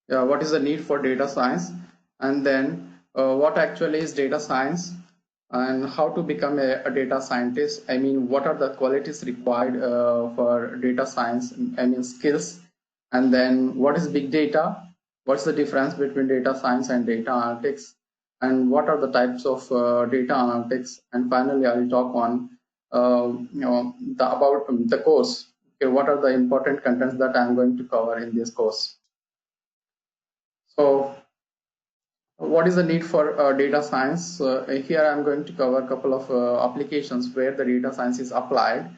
what is the need for data science, and then what actually is data science, and how to become a data scientist. I mean, what are the qualities required for data science, I mean skills, and then what is big data, what's the difference between data science and data analytics, and what are the types of data analytics, and finally I will talk on about the course. Okay, what are the important contents that I'm going to cover in this course. So what is the need for data science? Here I'm going to cover a couple of applications where the data science is applied.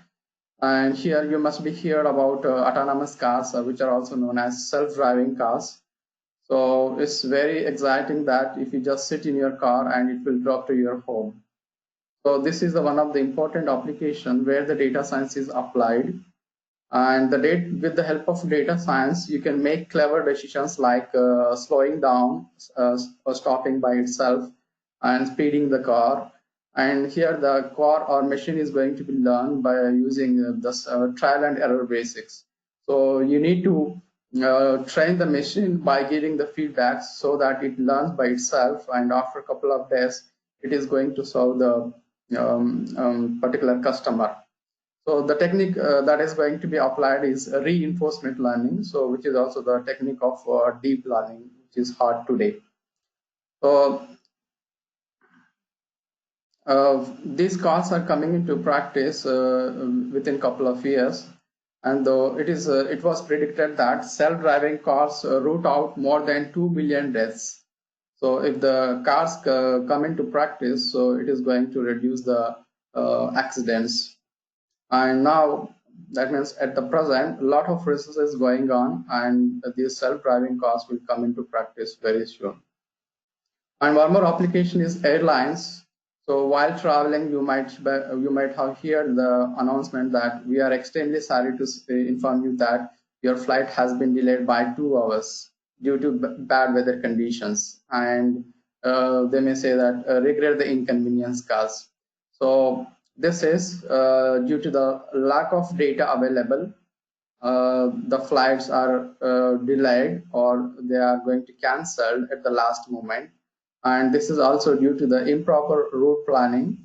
And here you must be heard about autonomous cars, which are also known as self-driving cars. So it's very exciting that if you just sit in your car and it will drop to your home. So this is one of the important application where the data science is applied. And with the help of data science, you can make clever decisions like slowing down or stopping by itself and speeding the car. And here the car or machine is going to be learned by using the trial and error basics. So you need to train the machine by giving the feedback so that it learns by itself, and after a couple of days it is going to solve the particular customer. So the technique that is going to be applied is reinforcement learning, so which is also the technique of deep learning, which is hard today. So these cars are coming into practice within a couple of years, and though it was predicted that self-driving cars root out more than 2 million deaths. So if the cars come into practice, so it is going to reduce the accidents. And now that means at the present, a lot of research is going on, and these self-driving cars will come into practice very soon. And one more application is airlines. So while traveling, you might have heard the announcement that we are extremely sorry to inform you that your flight has been delayed by 2 hours due to bad weather conditions, and they may say that regret the inconvenience caused. So this is due to the lack of data available. The flights are delayed or they are going to cancel at the last moment, and this is also due to the improper route planning.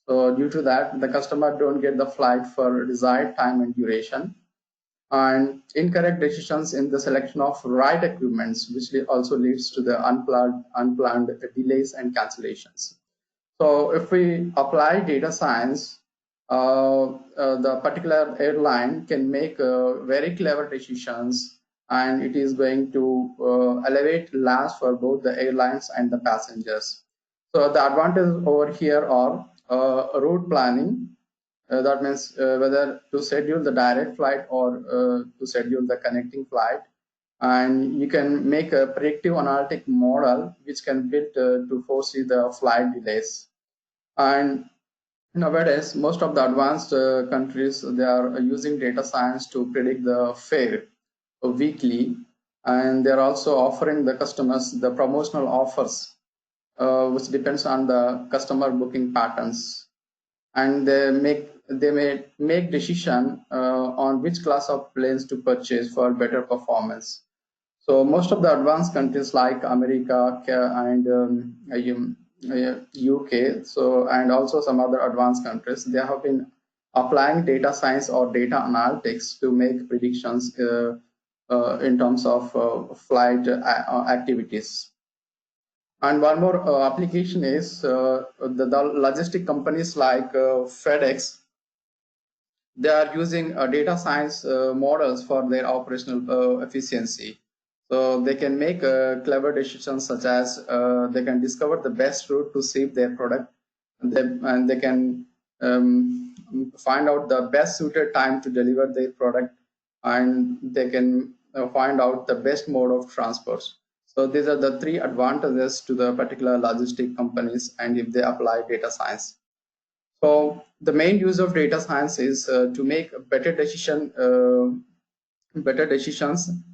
So due to that, the customer don't get the flight for desired time and duration, and incorrect decisions in the selection of right equipments, which also leads to the unplanned delays and cancellations. So if we apply data science, the particular airline can make very clever decisions, and it is going to elevate lives for both the airlines and the passengers. So the advantages over here are route planning. That means whether to schedule the direct flight or to schedule the connecting flight. And you can make a predictive analytic model which can build to foresee the flight delays. And nowadays, most of the advanced countries, they are using data science to predict the fare weekly, and they're also offering the customers the promotional offers, which depends on the customer booking patterns, and they may make decision on which class of planes to purchase for better performance. So most of the advanced countries like America and UK, so and also some other advanced countries, they have been applying data science or data analytics to make predictions in terms of flight activities. And one more application is the logistic companies like FedEx. They are using data science models for their operational efficiency. So they can make clever decisions such as they can discover the best route to ship their product, and they can find out the best suited time to deliver their product, and they can find out the best mode of transport. So these are the three advantages to the particular logistic companies, and if they apply data science. So the main use of data science is to make a better decisions.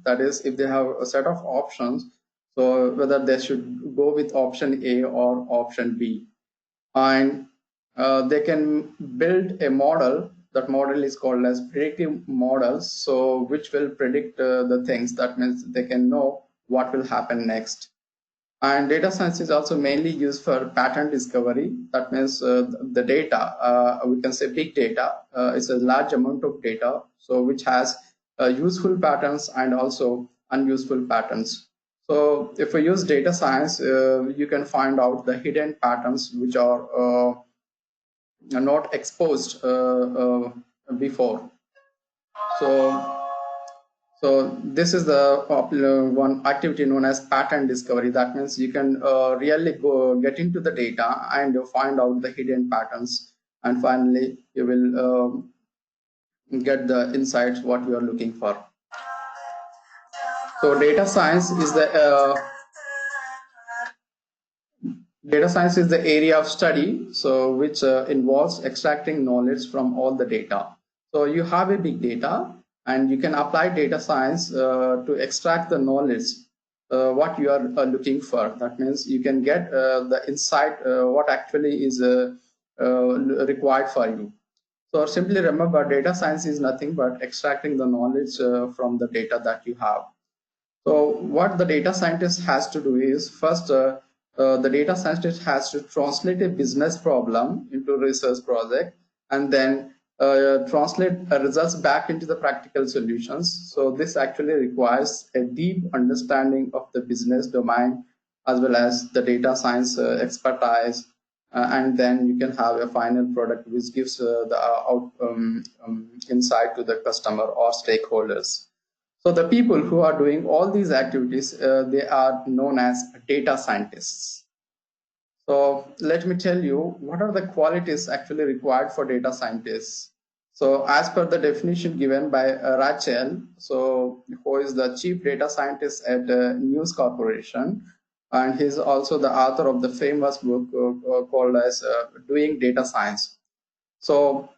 That is, if they have a set of options, so whether they should go with option A or option B, and they can build a model. That model is called as predictive models. So which will predict the things. That means they can know what will happen next. And data science is also mainly used for pattern discovery. That means the data, we can say big data, is a large amount of data, so which has useful patterns and also unuseful patterns. So if we use data science, you can find out the hidden patterns which are not exposed before. So this is the popular one activity known as pattern discovery. That means you can really go get into the data and find out the hidden patterns, and finally you will get the insights what you are looking for. So data science is the area of study which involves extracting knowledge from all the data. So you have a big data and you can apply data science to extract the knowledge what you are looking for. That means you can get the insight what actually is required for you. So simply remember, data science is nothing but extracting the knowledge from the data that you have. So what the data scientist has to do is first, the data scientist has to translate a business problem into a research project, and then translate results back into the practical solutions. So this actually requires a deep understanding of the business domain as well as the data science expertise, and then you can have a final product which gives insight to the customer or stakeholders. So the people who are doing all these activities, they are known as data scientists. So let me tell you what are the qualities actually required for data scientists. So as per the definition given by Rachel, so who is the chief data scientist at News Corporation, and he's also the author of the famous book called as Doing Data Science. So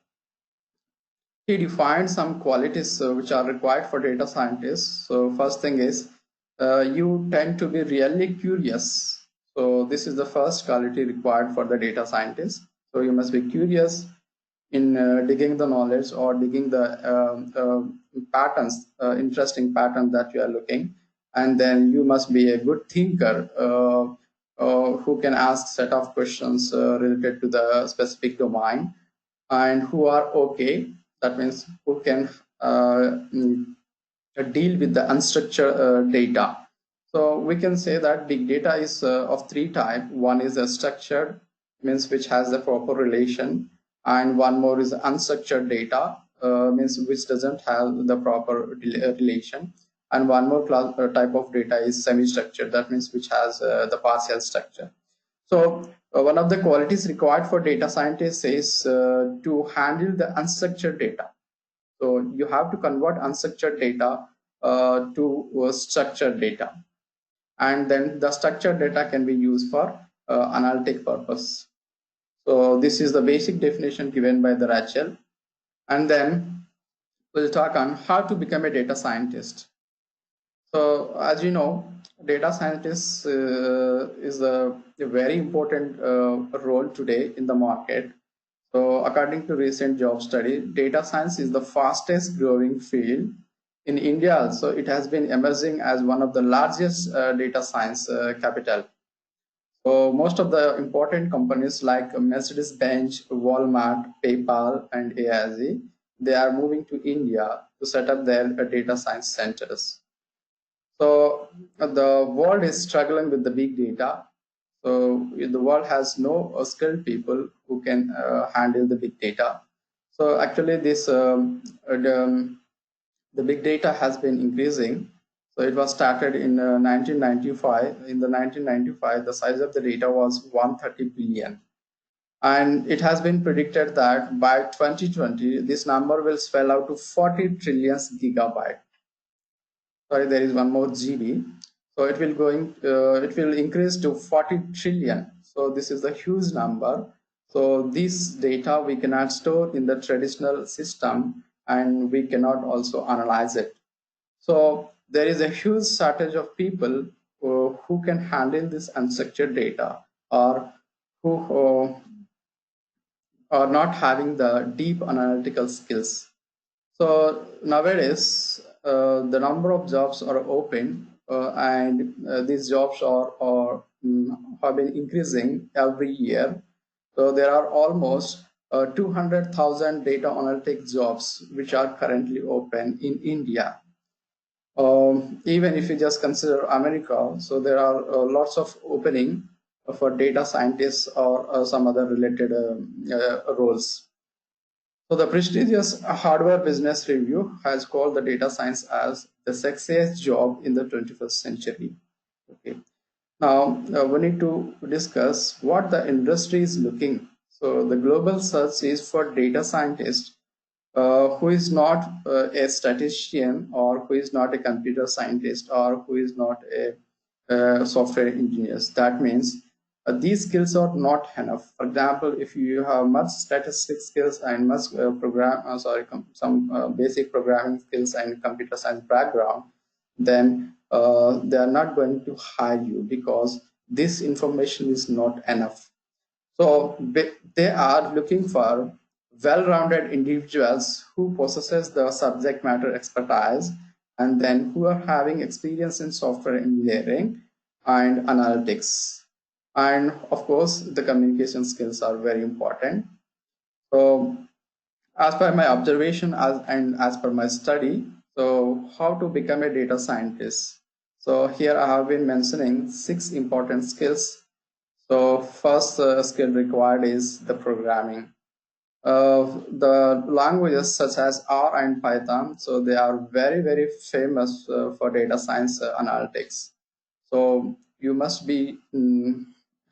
he defined some qualities which are required for data scientists. So first thing is you tend to be really curious. So this is the first quality required for the data scientist. So you must be curious in digging the knowledge or digging the patterns, interesting patterns that you are looking. And then you must be a good thinker who can ask set of questions related to the specific domain, and who are okay. That means who can deal with the unstructured data. So we can say that big data is of three types. One is a structured, means which has the proper relation, and one more is unstructured data, means which doesn't have the proper relation, and one more type of data is semi-structured, that means which has the partial structure. So one of the qualities required for data scientists is to handle the unstructured data. So you have to convert unstructured data to structured data, and then the structured data can be used for analytic purpose. So this is the basic definition given by the Rachel, and then we'll talk on how to become a data scientist. So as you know, data scientist is a very important role today in the market. So according to recent job study, data science is the fastest growing field. In India also, it has been emerging as one of the largest data science capital. So most of the important companies like Mercedes-Benz, Walmart, PayPal, and AIG, they are moving to India to set up their data science centers. So the world is struggling with the big data. So the world has no skilled people who can handle the big data. So actually the big data has been increasing. So it was started in 1995. In the 1995, the size of the data was 130 billion. And it has been predicted that by 2020, this number will swell out to 40 trillion gigabyte. Sorry, there is one more GB. So it will increase to 40 trillion. So this is a huge number. So this data we cannot store in the traditional system, and we cannot also analyze it. So there is a huge shortage of people who can handle this unstructured data, or who are not having the deep analytical skills. So nowadays, the number of jobs are open and these jobs have been increasing every year. So there are almost 200,000 data analytics jobs which are currently open in India. Even if you just consider America, so there are lots of opening for data scientists or some other related roles. So the prestigious Hardware Business Review has called the data science as the sexiest job in the 21st century. Okay. Now we need to discuss what the industry is looking. So the global search is for data scientist who is not a statistician, or who is not a computer scientist, or who is not a software engineers. That means these skills are not enough. For example, if you have much statistics skills and much some basic programming skills and computer science background, then they are not going to hire you, because this information is not enough. So they are looking for well-rounded individuals who possesses the subject matter expertise, and then who are having experience in software engineering and analytics. And of course, the communication skills are very important. So as per my observation and as per my study, so how to become a data scientist. So here I have been mentioning 6 important skills. So first skill required is the programming. The languages such as R and Python, so they are very famous for data science analytics. So you must be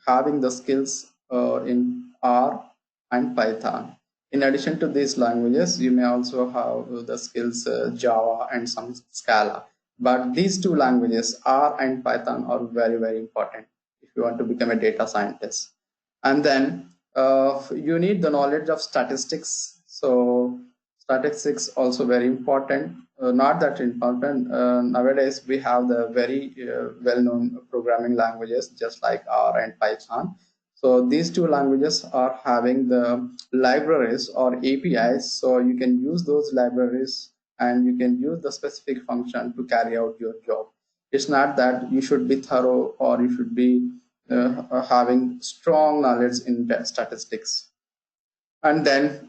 having the skills in R and Python. In addition to these languages, you may also have the skills Java and some Scala. But these two languages, R and Python, are very important if you want to become a data scientist. And then you need the knowledge of statistics. So statistics also very important. Not that important. Nowadays we have the very well-known programming languages just like R and Python. So these two languages are having the libraries or APIs. So you can use those libraries and you can use the specific function to carry out your job. It's not that you should be thorough or you should be having strong knowledge in statistics. And then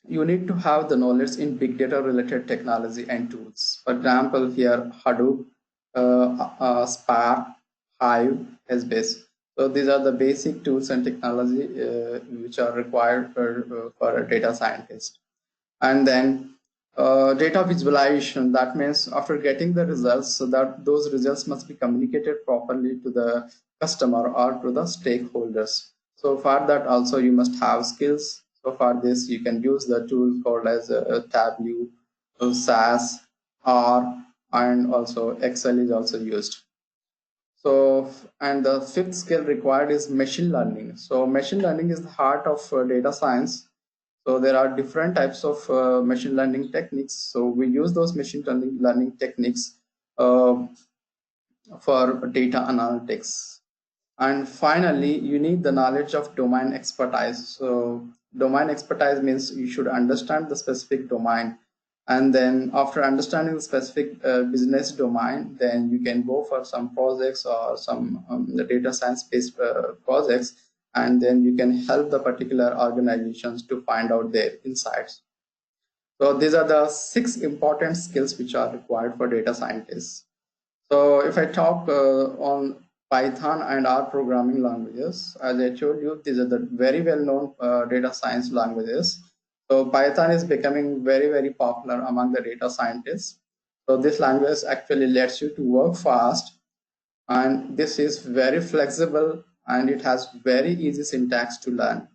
you need to have the knowledge in big data related technology and tools. For example, here Hadoop, Spark, Hive, Sbase. So these are the basic tools and technology which are required for a data scientist. And then data visualization, that means after getting the results, so that those results must be communicated properly to the customer or to the stakeholders. So for that also you must have skills. So for this you can use the tool called as Tableau, SAS, R, and also Excel is also used. So, and the fifth skill required is machine learning. So machine learning is the heart of data science. So there are different types of machine learning techniques. So we use those machine learning techniques for data analytics. And finally, you need the knowledge of domain expertise. So domain expertise means you should understand the specific domain. And then after understanding the specific business domain, then you can go for some projects or some the data science based projects, and then you can help the particular organizations to find out their insights. So these are the 6 important skills which are required for data scientists. So if I talk on Python and R programming languages, as I told you, these are the very well-known data science languages. So Python is becoming very popular among the data scientists. So this language actually lets you to work fast, and this is very flexible, and it has very easy syntax to learn.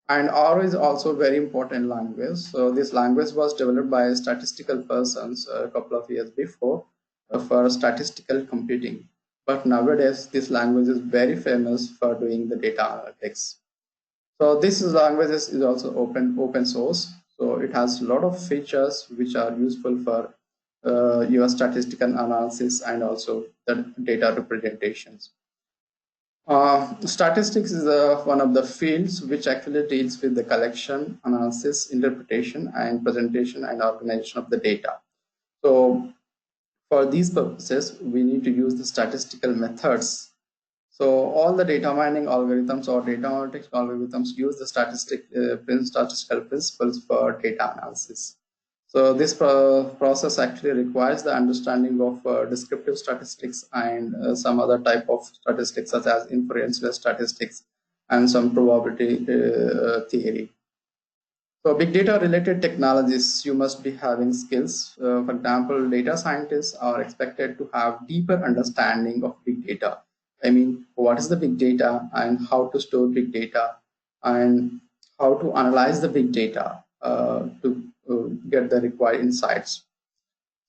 And R is also very important language. So this language was developed by statistical persons a couple of years before for statistical computing. But nowadays this language is very famous for doing the data analytics. So this language is also open source. So it has a lot of features which are useful for your statistical analysis and also the data representations. Statistics is one of the fields which actually deals with the collection, analysis, interpretation, and presentation and organization of the data. So For these purposes, we need to use the statistical methods. So all the data mining algorithms or data analytics algorithms use the statistical principles for data analysis. So this process actually requires the understanding of descriptive statistics and some other type of statistics such as inferential statistics and some probability theory. So big data related technologies, you must be having skills. For example, data scientists are expected to have deeper understanding of big data. I mean, what is the big data and how to store big data and how to analyze the big data to get the required insights.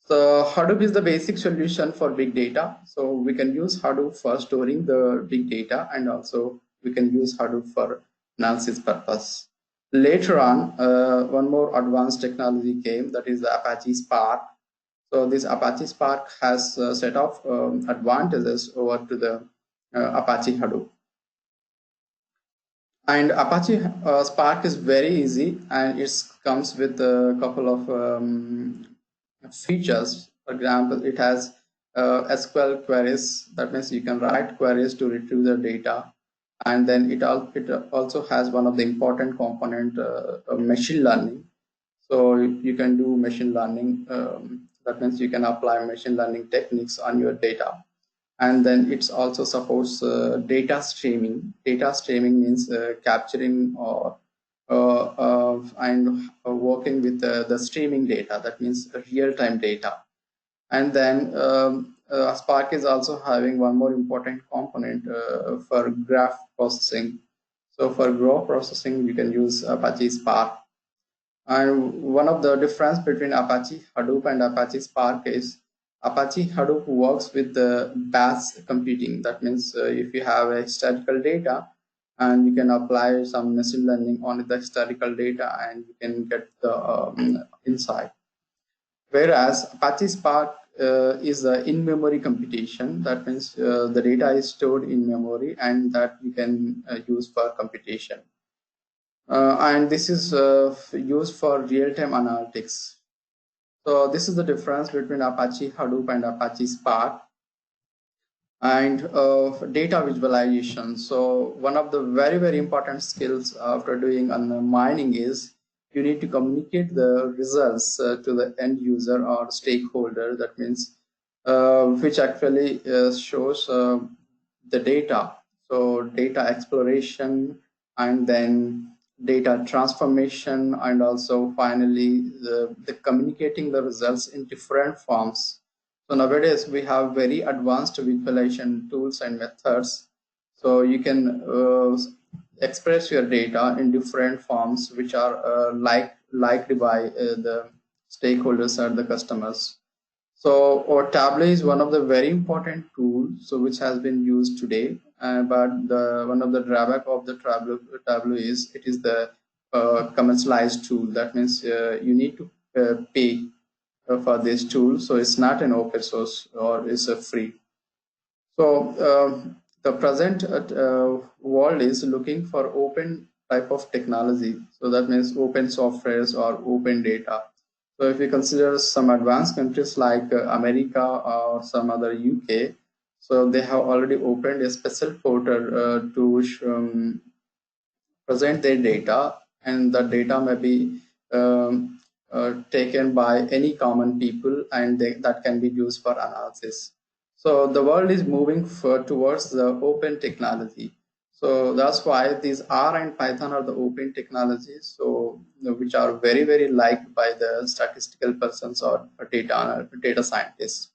So Hadoop is the basic solution for big data. So we can use Hadoop for storing the big data, and also we can use Hadoop for analysis purpose. Later on, one more advanced technology came, that is the Apache Spark. So this Apache Spark has a set of advantages over to the Apache Hadoop. And Apache Spark is very easy, and it comes with a couple of features. For example, it has SQL queries. That means you can write queries to retrieve the data. And then it also has one of the important component, machine learning. So you can do machine learning. That means you can apply machine learning techniques on your data. And then it also supports data streaming. Data streaming means capturing or and working with the streaming data. That means real-time data. And then Spark is also having one more important component for graph processing. So for graph processing, you can use Apache Spark. And one of the difference between Apache Hadoop and Apache Spark is Apache Hadoop works with the batch computing. That means if you have a historical data, and you can apply some machine learning on the historical data, and you can get the insight. Whereas Apache Spark is a in-memory computation. That means the data is stored in memory, and that you can use for computation. And this is used for real-time analytics. So this is the difference between Apache Hadoop and Apache Spark. And data visualization. So one of the very important skills after doing mining is you need to communicate the results to the end user or stakeholder. That means which actually shows the data. So data exploration, and then data transformation, and also finally the communicating the results in different forms. So nowadays we have very advanced visualization tools and methods. So you can express your data in different forms, which are liked by the stakeholders or the customers. So or Tableau is one of the very important tools, so which has been used today. But one of the drawback of the Tableau is it is the commercialized tool. That means you need to pay for this tool. So it's not an open source, or is a free. So the present world is looking for open type of technology. So that means open softwares or open data. So if you consider some advanced countries like America or some other UK, so they have already opened a special portal to present their data, and the data may be taken by any common people, and that can be used for analysis. So the world is moving towards the open technology. So that's why these R and Python are the open technologies, so which are very liked by the statistical persons or data scientists.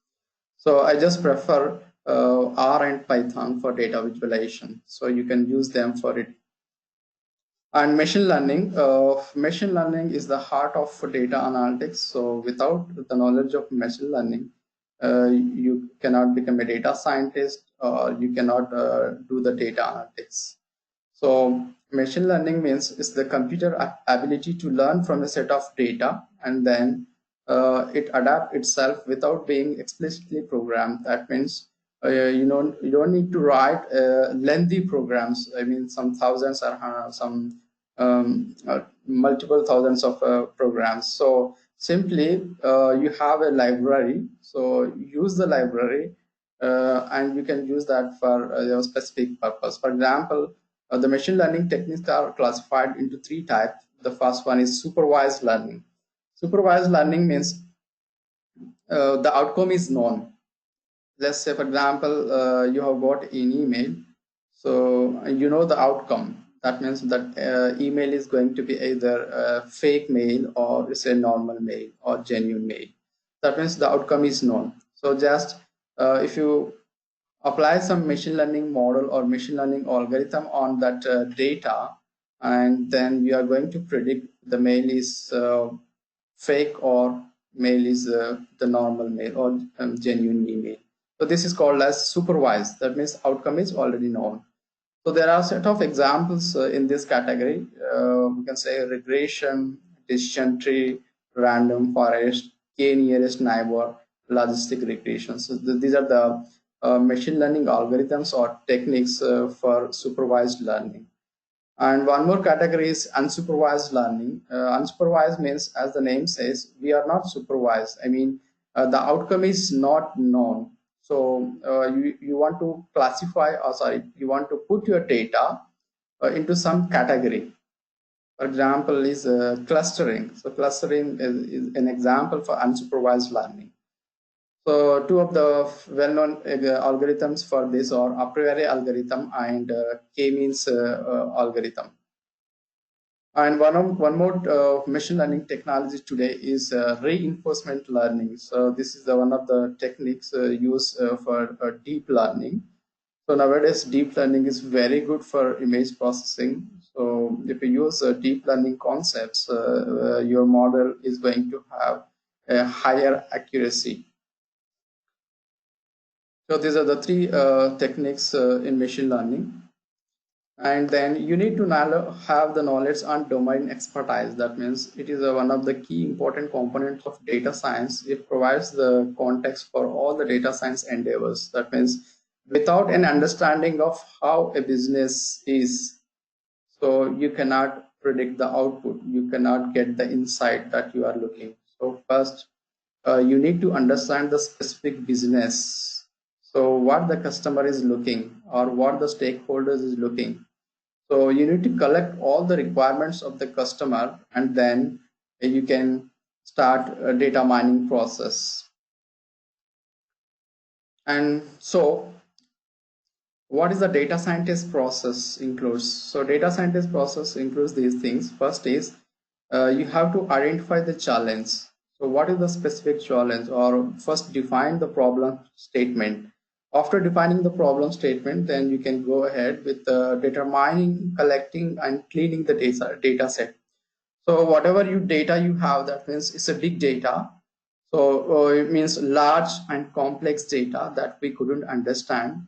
So I just prefer R and Python for data visualization. So you can use them for it. And machine learning is the heart of data analytics. So without the knowledge of machine learning, you cannot become a data scientist, or you cannot do the data analytics. So machine learning means it's the computer ability to learn from a set of data, and then it adapt itself without being explicitly programmed. That means you don't need to write lengthy programs. I mean, some thousands or some multiple thousands of programs. So Simply, you have a library, so use the library, and you can use that for your specific purpose. For example, the machine learning techniques are classified into three types. The first one is supervised learning. Supervised learning means the outcome is known. Let's say, for example, you have got an email, so you know the outcome. That means that email is going to be either a fake mail, or it's a normal mail, or genuine mail. That means the outcome is known. So just if you apply some machine learning model or machine learning algorithm on that data, and then you are going to predict the mail is fake, or mail is the normal mail, or genuine email. So this is called as supervised. That means outcome is already known. So there are a set of examples in this category. We can say regression, decision tree, random forest, k nearest neighbor, logistic regression. So these are the machine learning algorithms or techniques for supervised learning. And one more category is unsupervised learning. Unsupervised means, as the name says, we are not supervised. I mean, the outcome is not known. So you want to classify, or sorry, you want to put your data into some category. For example, is clustering. So clustering is an example for unsupervised learning. So two of the well-known algorithms for this are a priori algorithm and k-means algorithm. And one more machine learning technology today is reinforcement learning. So this is one of the techniques used for deep learning. So nowadays, deep learning is very good for image processing. So if you use deep learning concepts, your model is going to have a higher accuracy. So these are the three techniques in machine learning. And then you need to have the knowledge and domain expertise. That means it is one of the key important components of data science. It provides the context for all the data science endeavors. That means without an understanding of how a business is, so you cannot predict the output, you cannot get the insight that you are looking. So first, you need to understand the specific business. So what the customer is looking, or what the stakeholders is looking. So you need to collect all the requirements of the customer, and then you can start a data mining process. And so what is the data scientist process includes? So data scientist process includes these things. First is you have to identify the challenge. So what is the specific challenge? Or first define the problem statement. After defining the problem statement, then you can go ahead with determining, collecting, and cleaning the data set. So whatever data you have, that means it's a big data. So it means large and complex data that we couldn't understand.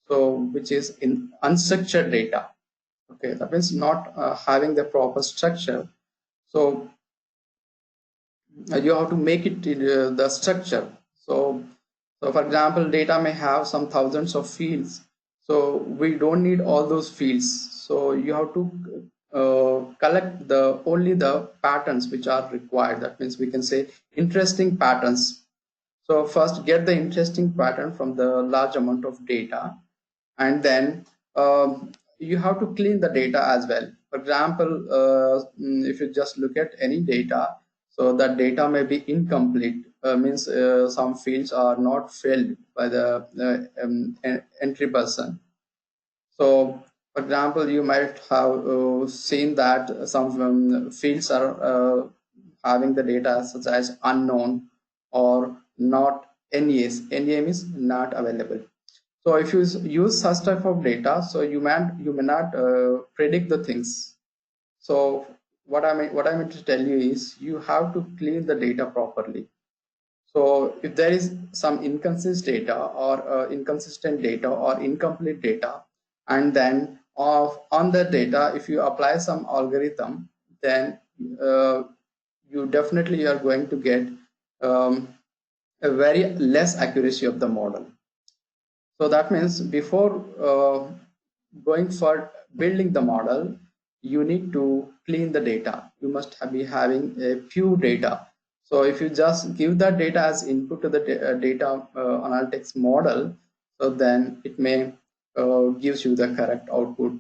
So which is in unstructured data. Okay, that means not having the proper structure. So you have to make it in the structure. So for example, data may have some thousands of fields. So we don't need all those fields. So you have to collect only the patterns which are required. That means we can say interesting patterns. So first get the interesting pattern from the large amount of data, and then you have to clean the data as well. For example, if you just look at any data, so that data may be incomplete, means some fields are not filled by the entry person. So for example, you might have seen that some fields are having the data such as unknown or not NES. NEM is not available. So if you use such type of data, so you may not predict the things. So what I mean to tell you is you have to clean the data properly. So if there is some inconsistent data, or inconsistent data, or incomplete data, and then on the data, if you apply some algorithm, then you definitely are going to get a very less accuracy of the model. So that means before going for building the model, you need to clean the data. You must be having a pure data. So if you just give that data as input to the data analytics model, so then it may gives you the correct output.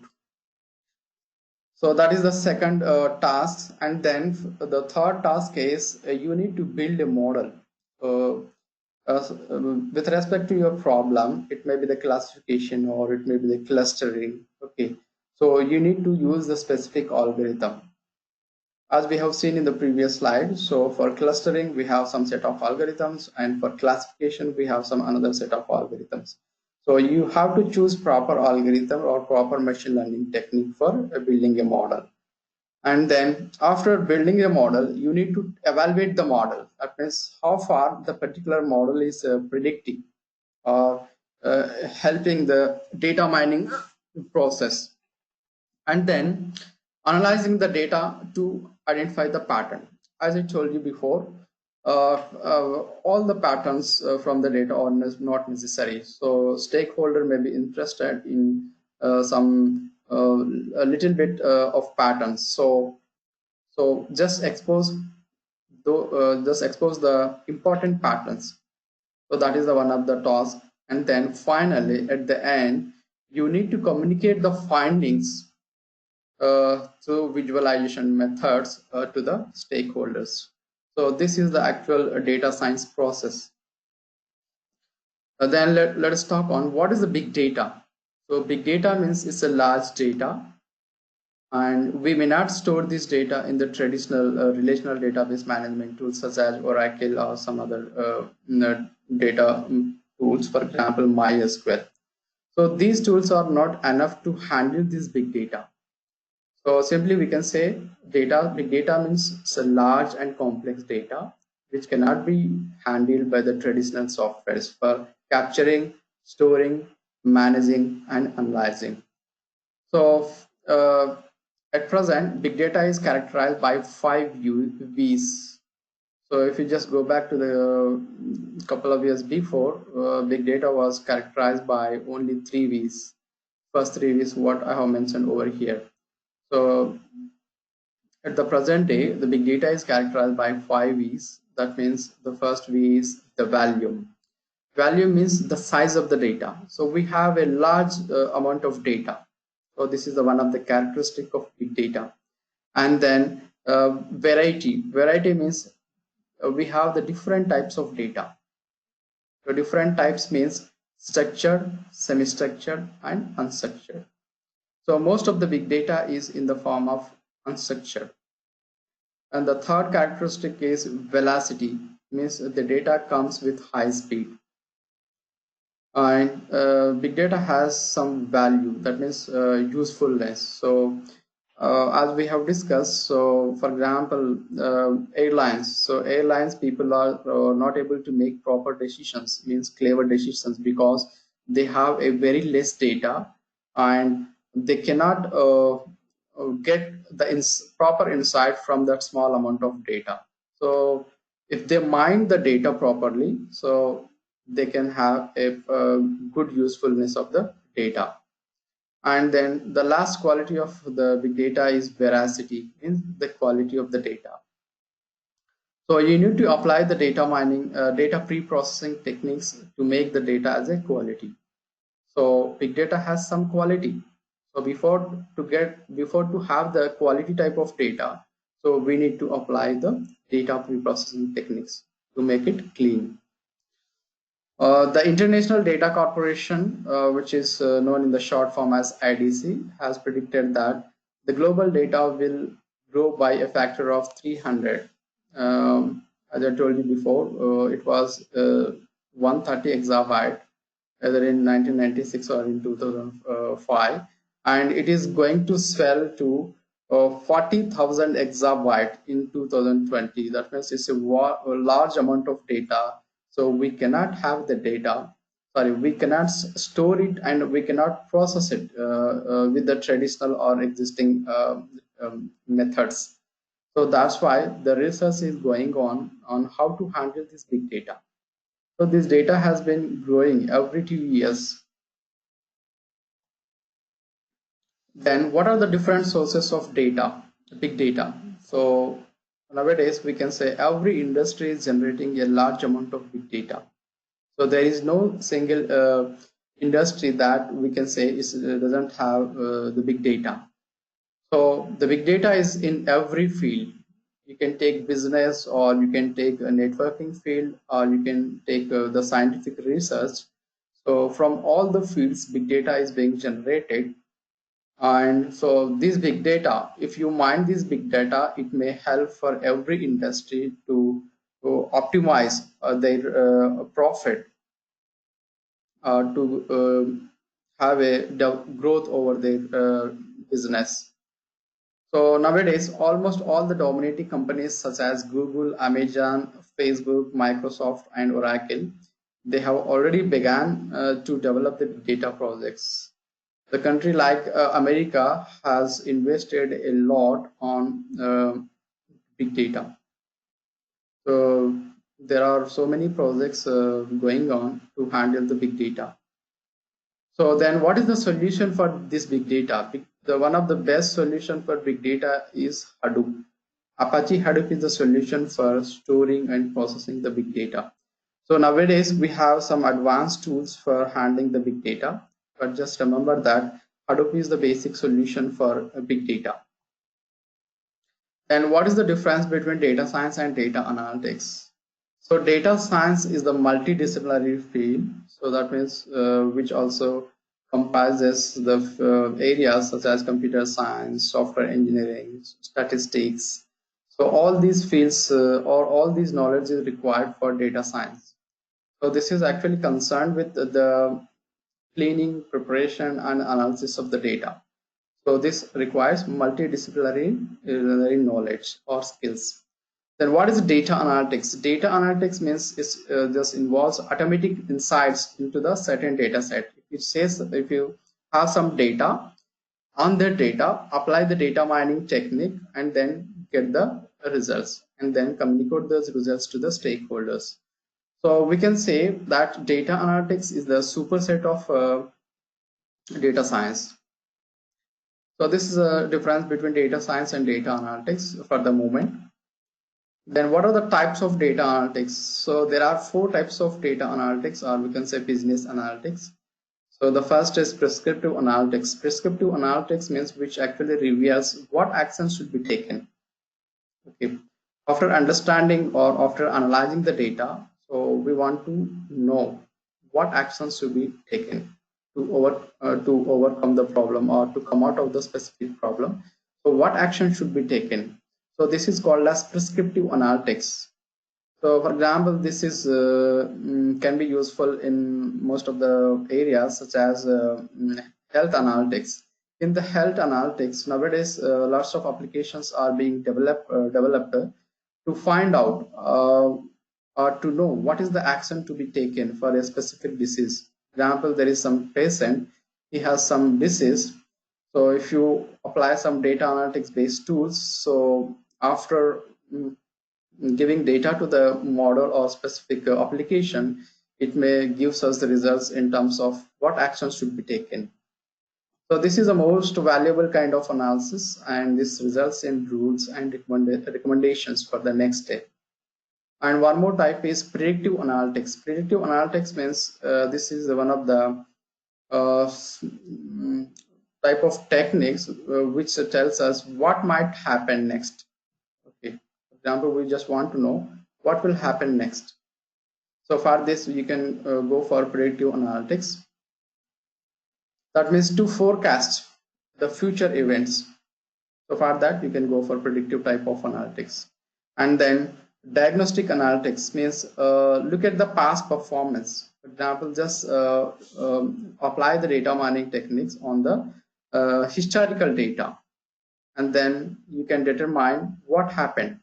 So that is the second task, and then the third task is you need to build a model. Uh, with respect to your problem, it may be the classification or it may be the clustering. Okay, so you need to use the specific algorithm as we have seen in the previous slide. So for clustering, we have some set of algorithms, and for classification, we have some another set of algorithms. So you have to choose proper algorithm or proper machine learning technique for building a model. And then after building a model, you need to evaluate the model. That means how far the particular model is predicting or helping the data mining process, and then analyzing the data to identify the pattern. As I told you before, all the patterns from the data are not necessary. So stakeholder may be interested in some a little bit of patterns. So just expose the important patterns. So that is the one of the tasks. And then finally, at the end, you need to communicate the findings through visualization methods to the stakeholders. So this is the actual data science process. Then let us talk on what is the big data. So big data means it's a large data, and we may not store this data in the traditional relational database management tools such as Oracle or some other data tools, for example, MySQL. So these tools are not enough to handle this big data. So simply we can say big data means it's a large and complex data which cannot be handled by the traditional softwares for capturing, storing, managing, and analyzing. So at present, big data is characterized by 5 V's. So if you just go back to the couple of years before, big data was characterized by only 3 V's. First 3 V's what I have mentioned over here. So at the present day, the big data is characterized by 5 V's. That means the first V is the volume. Volume means the size of the data. So we have a large amount of data. So this is the one of the characteristic of big data. And then variety. Variety means we have the different types of data. So different types means structured, semi-structured, and unstructured. So most of the big data is in the form of unstructured. And the third characteristic is velocity, means the data comes with high speed. And big data has some value, that means usefulness. So as we have discussed, so for example, airlines. So airlines people are not able to make proper decisions, means clever decisions, because they have a very less data, and they cannot get the proper insight from that small amount of data. So if they mine the data properly, so they can have a good usefulness of the data. And then the last quality of the big data is veracity, means the quality of the data. So you need to apply the data mining, data pre-processing techniques to make the data as a quality. So big data has some quality. So before to have the quality type of data, so we need to apply the data pre-processing techniques to make it clean. The International Data Corporation, which is known in the short form as IDC, has predicted that the global data will grow by a factor of 300. As I told you before, it was 130 exabyte either in 1996 or in 2005, and it is going to swell to 40,000 exabyte in 2020. That means it's a large amount of data. So we cannot have the data, we cannot store it, and we cannot process it with the traditional or existing methods. So that's why the research is going on how to handle this big data. So this data has been growing every 2 years. Then what are the different sources of data, big data? So Nowadays, we can say every industry is generating a large amount of big data. So there is no single industry that we can say doesn't have the big data. So the big data is in every field. You can take business, or you can take a networking field, or you can take the scientific research. So from all the fields, big data is being generated. And so this big data, if you mine this big data, it may help for every industry to optimize their profit, to have a growth over their business. So nowadays, almost all the dominating companies such as Google, Amazon, Facebook, Microsoft, and Oracle, they have already began to develop the data projects. The country like America has invested a lot on big data. So there are so many projects going on to handle the big data. So then what is the solution for this big data? One of the best solution for big data is Hadoop. Apache Hadoop is the solution for storing and processing the big data. So nowadays we have some advanced tools for handling the big data, but just remember that Hadoop is the basic solution for big data. Then what is the difference between data science and data analytics? So data science is the multidisciplinary field. So that means which also comprises the areas such as computer science, software engineering, statistics. So all these fields or all these knowledge is required for data science. So this is actually concerned with the cleaning, preparation, and analysis of the data. So this requires multidisciplinary knowledge or skills. Then what is data analytics? Data analytics means it just involves automatic insights into the certain data set. It says if you have some data, on that data, apply the data mining technique and then get the results and then communicate those results to the stakeholders. So we can say that data analytics is the superset of data science. So this is a difference between data science and data analytics for the moment. Then what are the types of data analytics? So there are four types of data analytics, or we can say business analytics. So the first is prescriptive analytics. Prescriptive analytics means which actually reveals what actions should be taken. Okay. After understanding or after analyzing the data, so we want to know what actions should be taken to overcome the problem or to come out of the specific problem. So what action should be taken? So this is called as prescriptive analytics. So for example, this is can be useful in most of the areas such as health analytics. In the health analytics, nowadays lots of applications are being developed to find out or to know what is the action to be taken for a specific disease. For example, there is some patient, he has some disease. So if you apply some data analytics based tools, so after giving data to the model or specific application, it may give us the results in terms of what actions should be taken. So this is the most valuable kind of analysis, and this results in rules and recommendations for the next step. And one more type is predictive analytics. Predictive analytics means this is one of the type of techniques which tells us what might happen next. Okay, for example, we just want to know what will happen next. So for this, you can go for predictive analytics. That means to forecast the future events. So for that, you can go for predictive type of analytics. And then diagnostic analytics means look at the past performance. For example, just apply the data mining techniques on the historical data, and then you can determine what happened.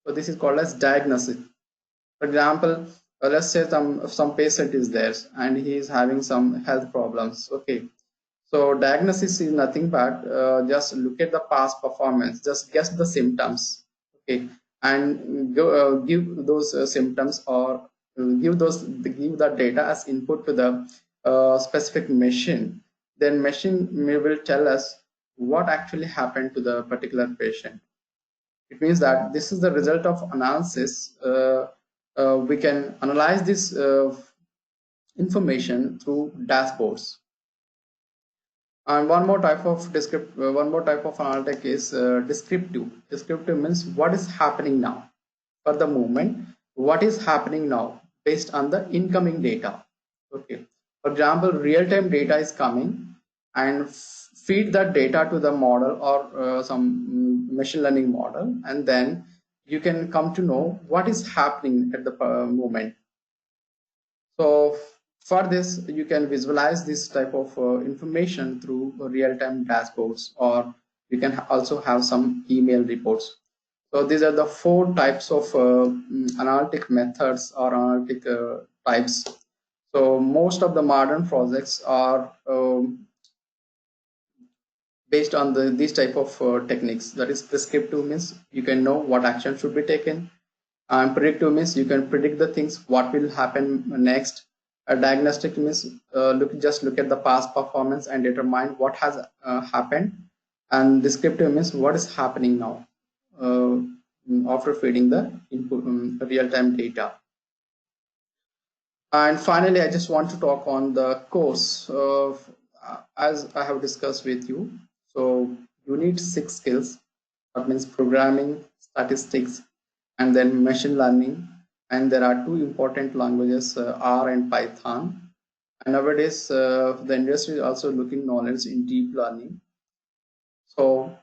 So this is called as diagnosis. For example, let's say some patient is there and he is having some health problems. Okay, so diagnosis is nothing but just look at the past performance, just guess the symptoms. Okay, and give those symptoms or give the data as input to the specific machine. Then machine will tell us what actually happened to the particular patient. It means that this is the result of analysis. We can analyze this information through dashboards. And one more type of analytic is descriptive. Descriptive means what is happening now for the moment. What is happening now based on the incoming data. Okay. For example, real-time data is coming, and feed that data to the model or some machine learning model, and then you can come to know what is happening at the moment. So for this, you can visualize this type of information through real-time dashboards, or you can also have some email reports. So these are the four types of analytic methods or analytic types. So most of the modern projects are based on these type of techniques. That is, prescriptive means you can know what action should be taken, and predictive means you can predict the things what will happen next. A diagnostic means just look at the past performance and determine what has happened. And descriptive means what is happening now uh, after feeding the input real-time data. And finally, I just want to talk on the course of, as I have discussed with you. So you need 6 skills. That means programming, statistics, and then machine learning. And there are two important languages, R and Python. And nowadays, the industry is also looking knowledge in deep learning. So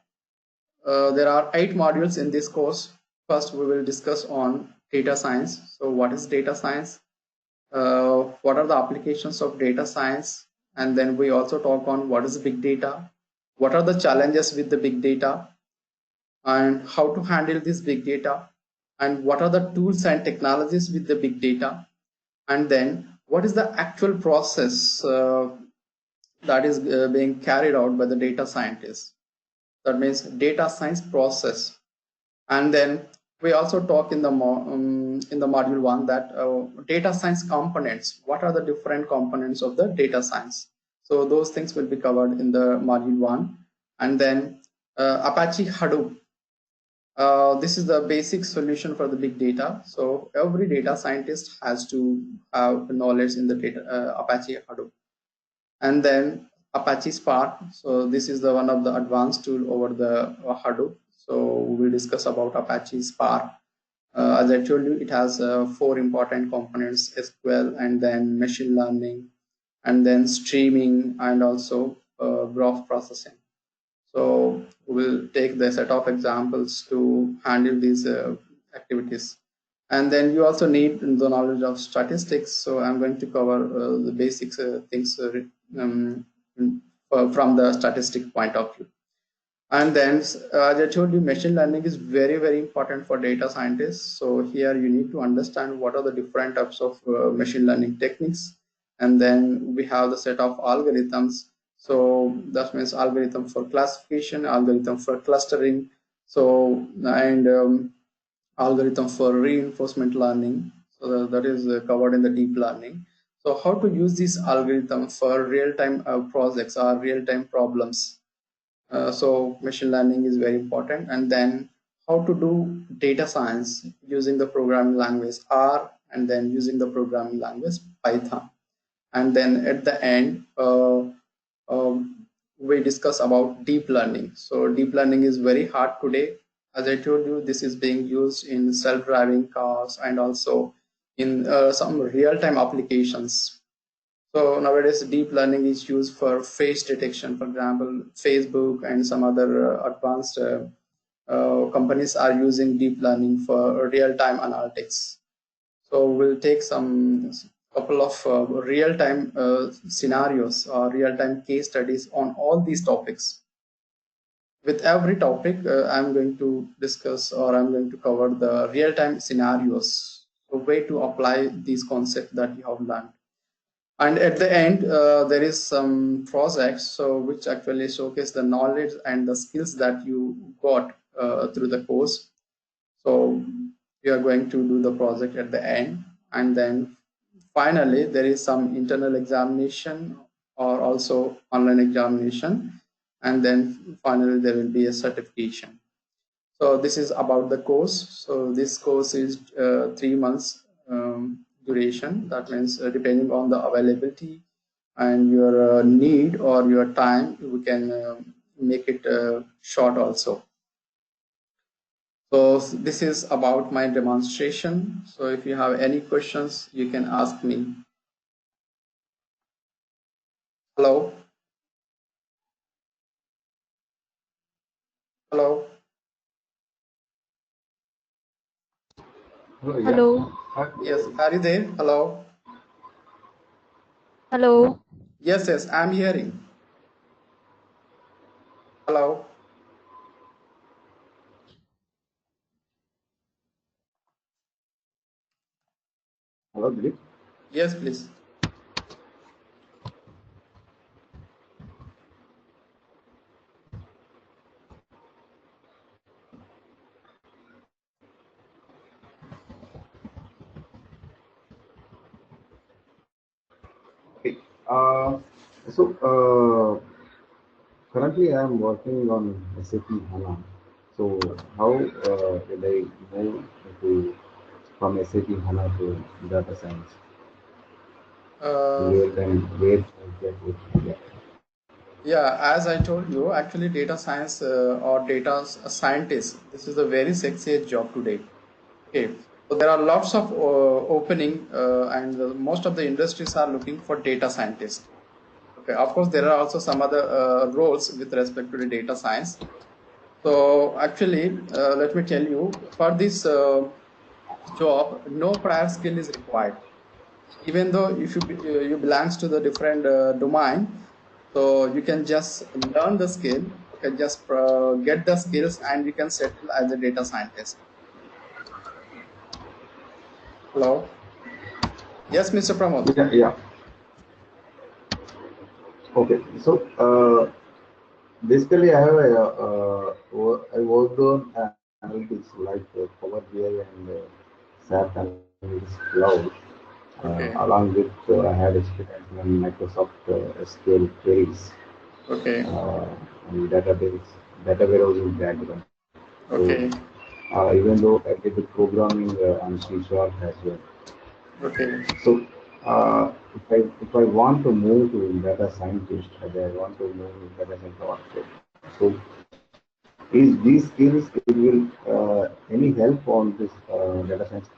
there are 8 modules in this course. First, we will discuss on data science. So what is data science? What are the applications of data science? And then we also talk on what is big data, what are the challenges with the big data, and how to handle this big data, and what are the tools and technologies with the big data, and then what is the actual process that is being carried out by the data scientists. That means data science process. And then we also talk in the module 1 that data science components. What are the different components of the data science? So those things will be covered in the module 1. And then Apache Hadoop. This is the basic solution for the big data. So every data scientist has to have knowledge in the Apache Hadoop. And then Apache Spark. So this is the one of the advanced tool over the Hadoop. So we will discuss about Apache Spark. As I told you, it has 4 important components: SQL, and then machine learning, and then streaming, and also graph processing. So we'll take the set of examples to handle these activities. And then you also need the knowledge of statistics. So I'm going to cover the basics things from the statistic point of view. And then, as I told you, machine learning is very, very important for data scientists. So here you need to understand what are the different types of machine learning techniques. And then we have the set of algorithms. So that means algorithm for classification, algorithm for clustering, so and algorithm for reinforcement learning. So that is covered in the deep learning. So how to use this algorithm for real-time projects or real-time problems. So machine learning is very important. And then how to do data science using the programming language R, and then using the programming language Python. And then at the end, we discuss about deep learning. So deep learning is very hard today. As I told you, this is being used in self-driving cars and also in some real-time applications. So nowadays, deep learning is used for face detection. For example, Facebook and some other advanced companies are using deep learning for real-time analytics. So we'll take some couple of real-time scenarios or real-time case studies on all these topics. With every topic, I'm going to discuss, or I'm going to cover the real-time scenarios, a way to apply these concepts that you have learned. And at the end, there is some projects, so which actually showcase the knowledge and the skills that you got through the course. So you are going to do the project at the end, and then finally there is some internal examination or also online examination, and then finally there will be a certification. So this is about the course. So this course is 3 months duration. That means depending on the availability and your need or your time, we can make it short also. So this is about my demonstration. So if you have any questions, you can ask me. Hello? Hello? Hello, yeah. Hello. Yes, are you there? Hello? Hello. Yes, yes, I'm hearing. Hello? Hello, Dilip. Yes, please. Okay. Uh, Currently I am working on SAP HANA. So how did I move to from SAP HANA to data science? Uh, Where then where is that would yeah. Yeah, as I told you, actually data science or scientist, this is a very sexy job today. Okay, so there are lots of opening and most of the industries are looking for data scientists. Okay, of course there are also some other roles with respect to the data science. So actually, let me tell you, for this job, no prior skill is required. Even though if you belongs to the different domain, so you can just learn the skill, you can just get the skills, and you can settle as a data scientist. Hello? Yes, Mr. Pramod. Yeah, yeah. Okay. Basically I have I worked on analytics like Power BI and SAP Analytics Cloud. Okay. Along with I had experience in Microsoft SQL queries Okay. uh, and data warehousing background. So Okay. even though I did the programming on C Sharp as well. Okay. So if I want to move to data scientist, and I want to move to data science also. So is these skills it will any help on this data science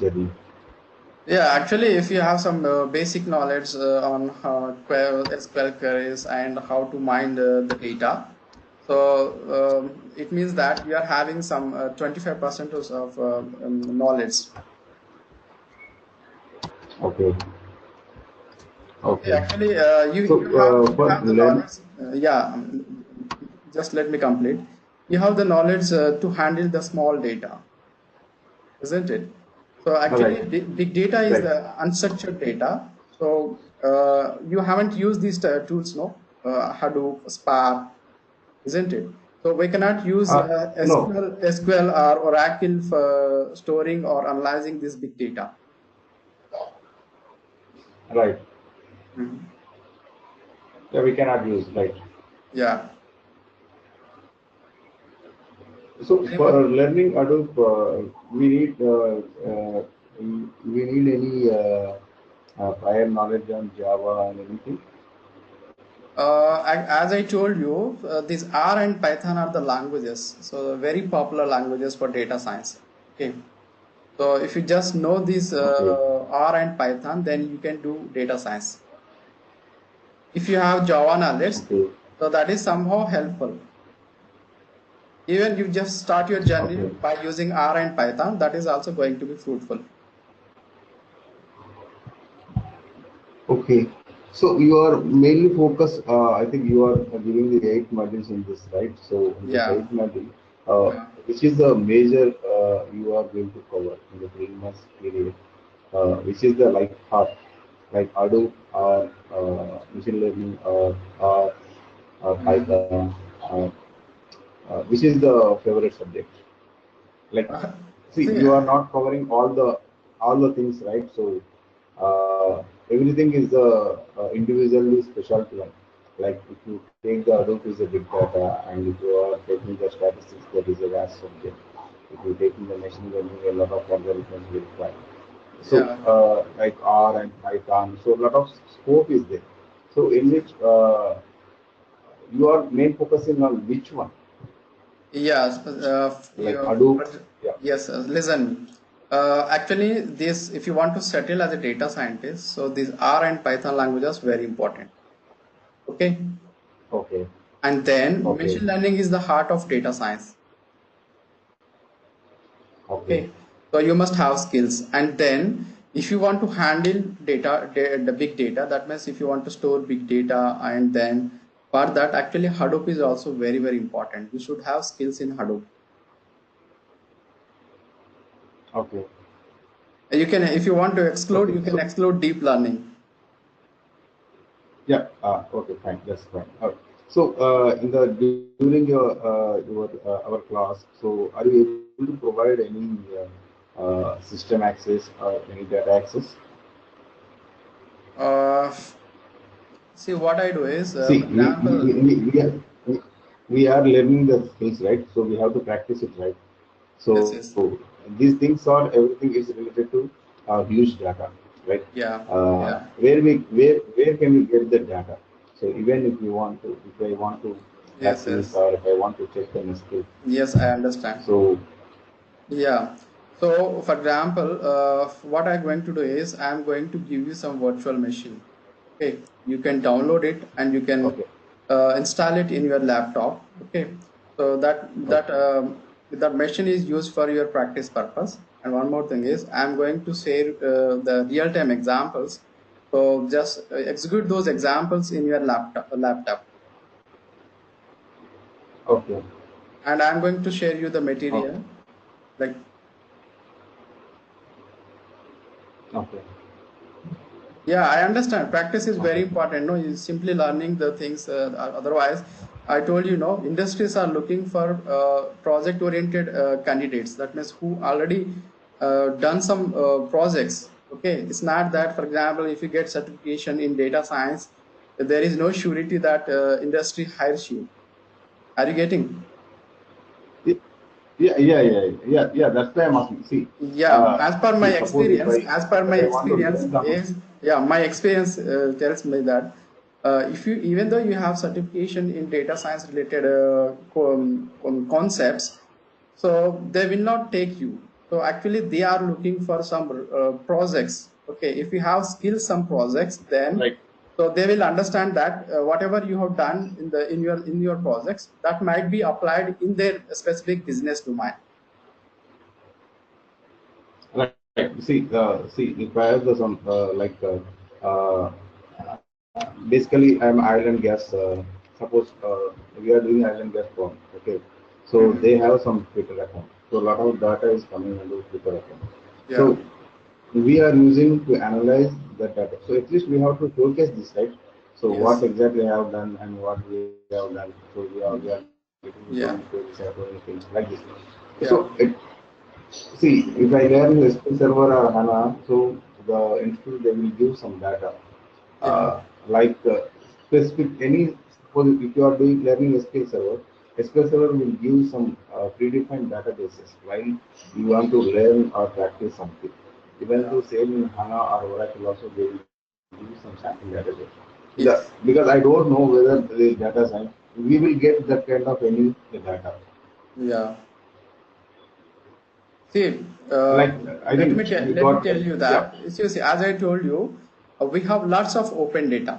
journey? Yeah, actually, if you have some basic knowledge on SQL queries and how to mine the data, so it means that you are having some 25% of knowledge. Okay, okay. Actually, So you for have the learn, knowledge. Yeah, just let me complete. You have the knowledge to handle the small data, isn't it? So right, actually, big data is right. the unstructured data. So you haven't used these tools, no? Hadoop, Spark, isn't it? So we cannot use No, SQL or Oracle for storing or analyzing this big data. right. Mhm. Yeah, we cannot use right. Yeah. So Any for more? learning Hadoop, we need any prior knowledge on Java and anything. As I told you, these R and Python are the languages, so very popular languages for data science. Okay, so if you just know these Okay, R and Python, then you can do data science. If you have Java knowledge, okay, so that is somehow helpful. Even you just start your journey okay, by using R and Python, that is also going to be fruitful. okay. So you are mainly focused. I think you are giving the 8 modules in this, right? So in this Yeah. 8 module, Yeah. which is the major you are going to cover in the 3 months period? Which is the like part, like Hadoop or machine learning or Mm. Python, which is the favorite subject? Like, see, See, you are not covering all the things, right? So everything is the individually specialty line. Like if you take the Hadoop is a big data, and if you are taking the statistics, that is a vast subject. If you're taking the machine learning, a lot of algorithms will require. So, Yeah. like R and Python, so a lot of scope is there. So, in which you are main focusing on which one, Yes, like Hadoop. Yeah. yes, listen. Actually, this, if you want to settle as a data scientist, so these R and Python languages very important. Okay. Okay. And then Okay. machine learning is the heart of data science. Okay. Okay. So you must have skills. And then if you want to handle data, the big data, that means if you want to store big data, and then for that, actually Hadoop is also very, very important. You should have skills in Hadoop. Okay. You can, if you want to Okay. exclude, you can So, exclude deep learning. yeah. Okay. Fine. That's fine. So, in the during your our class, so are you able to provide any system access or any data access? Uh, See, what I do is, See, for example, we, we are learning the skills, right? So we have to practice it, right? yes, So yes, these things are everything is related to huge data, right? yeah, yeah, Where can we get the data? So even if you want to, if I want to yes, practice yes, or if I want to check the skill, yes, I understand. so Yeah. So, for example, what I'm going to do is I'm going to give you some virtual machine. Okay, you can download it and you can okay, install it in your laptop. Okay, so okay, that machine is used for your practice purpose. And one more thing is I'm going to share the real time examples. So just execute those examples in your laptop, okay, and I'm going to share you the okay, material. Like, okay, yeah, I understand. Practice is very okay, important. No, you simply learning the things. Otherwise, I told you, no, industries are looking for project-oriented candidates. That means who already done some projects. Okay, it's not that, for example, if you get certification in data science, there is no surety that industry hires you. Are you getting? yeah, yeah. That's why I'm asking. See, Yeah, as per my suppose experience, as per my if I want to experience learn something. is, yeah, my experience tells me that if you, even though you have certification in data science related concepts, so they will not take you. So actually they are looking for some projects. Okay, if you have skills, some projects, then Right. so they will understand that whatever you have done in the in your projects, that might be applied in their specific business domain. Right. See, if I have some uh, basically I'm oil and gas. Suppose we are doing oil and gas firm. Okay, so Mhm. they have some Twitter account. So a lot of data is coming into Twitter account. Yeah. So we are using to analyze the data. So at least we have to showcase this, right? So what Yes. exactly I have done and what we have done. So we are getting so many queries and Yeah. so many things like this. So Yeah. see, if I learn SQL Server or HANA, so the institute they will give some data, Yeah. like specific any. Suppose if you are doing learning SQL Server will give some predefined databases while you want to learn or practice something. Even Yeah. though same in HANA or Oracle also they will give some sample database. Yes. Because I don't know whether the data science we will get that kind of any data. Yeah. See, Like I think we let me got tell you yeah. that. See, as I told you, we have lots of open data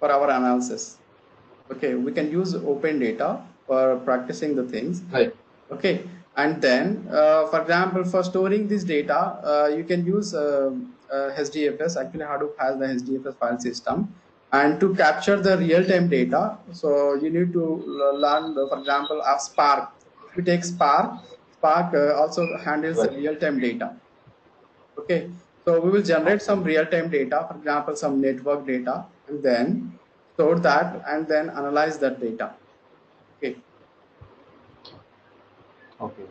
for our analysis. Okay, we can use open data for practicing the things. Right. Okay, and then, for example, for storing this data, you can use HDFS. Actually, Hadoop has the HDFS file system, and to capture the real-time data, so you need to learn, for example, a Spark. If you take Spark, Spark also handles Right. real-time data. Okay, so we will generate Okay. some real-time data, for example, some network data, and then store that, and then analyze that data. Okay. Okay.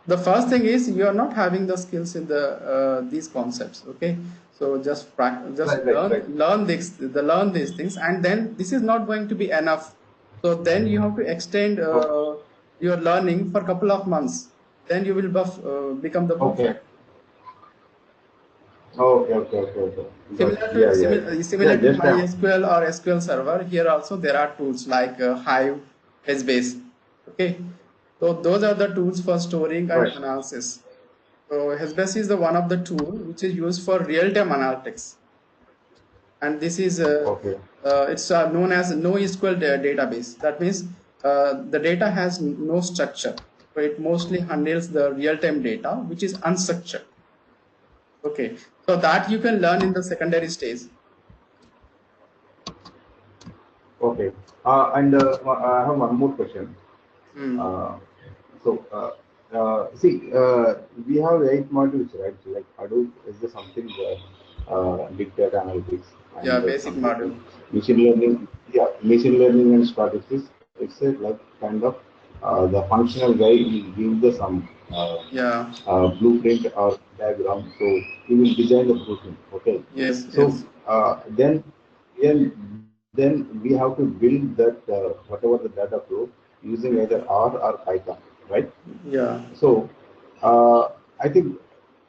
the first thing is you are not having the skills in the these concepts. Okay, so just practice, just Right, right, right. learn these things, and then this is not going to be enough. So then you have to extend Okay, your learning for a couple of months. Then you will become the okay, perfect. okay, okay, okay, okay. Got Similar it. to Yeah, yeah, yeah. Yeah, similar to just MySQL or SQL Server, here also there are tools like Hive, HBase. Okay, so those are the tools for storing and right. analysis. So HBase is the one of the tool which is used for real-time analytics, and this is Okay, it's known as NoSQL database. That means the data has no structure, so it mostly handles the real-time data which is unstructured. Okay, so that you can learn in the secondary stage. okay. And I have one more question. Hmm. Uh, so, see, we have 8 modules, right? So, like Hadoop is the something big data analytics Yeah, and basic something module. machine learning. Yeah, machine learning and statistics. It's a like kind of the functional guy will give the some Yeah. blueprint or diagram. So he will design the blueprint. Okay. Yes. So Yes. then we have to build that whatever the data flow using either R or Python, right? Yeah. So I think